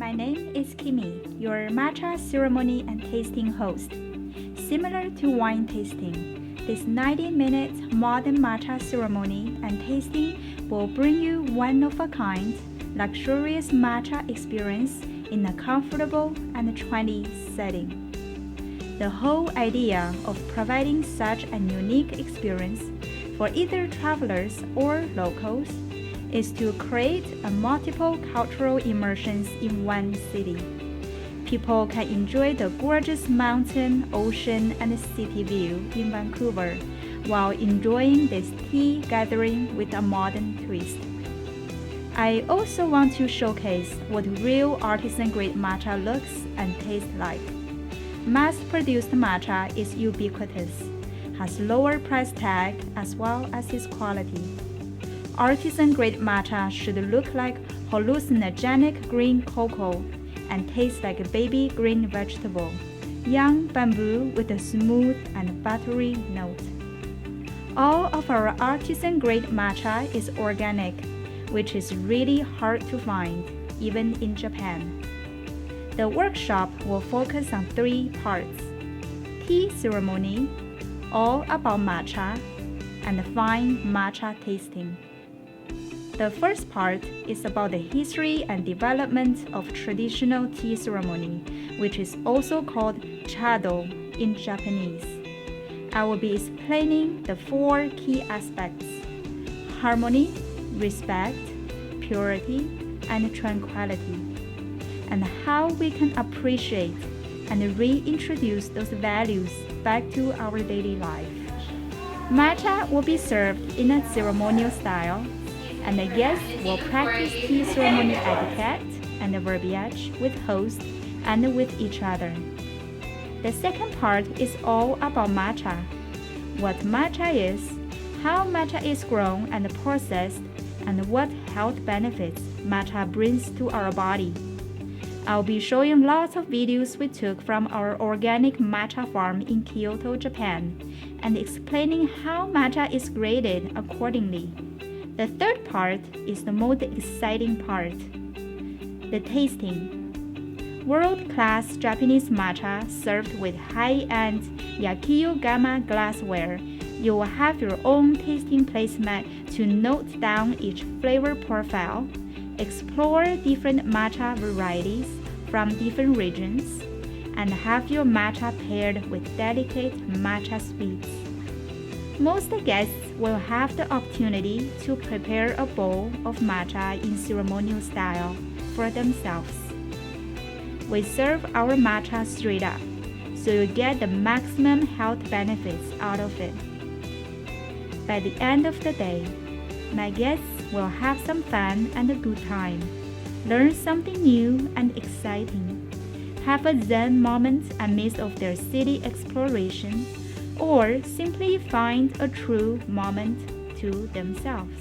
My name is Kimi, your matcha ceremony and tasting host. Similar to wine tasting, this 90-minute modern matcha ceremony and tasting will bring you one-of-a-kind, luxurious matcha experience in a comfortable and trendy setting. The whole idea of providing such a unique experience for either travelers or locals is to create a multiple cultural immersions in one city. People can enjoy the gorgeous mountain, ocean, and city view in Vancouver while enjoying this tea gathering with a modern twist. I also want to showcase what real artisan-grade matcha looks and tastes like. Mass-produced matcha is ubiquitous, has lower price tag as well as its quality. Artisan-grade matcha should look like hallucinogenic green cocoa and taste like a baby green vegetable, young bamboo with a smooth and buttery note. All of our artisan-grade matcha is organic, which is really hard to find, even in Japan. The workshop will focus on 3 parts: tea ceremony, all about matcha, and fine matcha tasting. The first part is about the history and development of traditional tea ceremony, which is also called chado in Japanese. I will be explaining the 4 key aspects: harmony, respect, purity, and tranquility, and how we can appreciate and reintroduce those values back to our daily life. Matcha will be served in a ceremonial style, and the guests will practice tea ceremony etiquette and verbiage with hosts and with each other. The second part is all about matcha: what matcha is, how matcha is grown and processed, and what health benefits matcha brings to our body. I'll be showing lots of videos we took from our organic matcha farm in Kyoto, Japan, and explaining how matcha is graded accordingly. The third part is the most exciting part: the tasting. World-class Japanese matcha served with high-end Yakio-gama glassware. You will have your own tasting placemat to note down each flavor profile, explore different matcha varieties from different regions, and have your matcha paired with delicate matcha sweets. Most guests will have the opportunity to prepare a bowl of matcha in ceremonial style for themselves. We serve our matcha straight up, so you get the maximum health benefits out of it. By the end of the day, my guests will have some fun and a good time, learn something new and exciting, have a zen moment amidst of their city exploration, or simply find a true moment to themselves.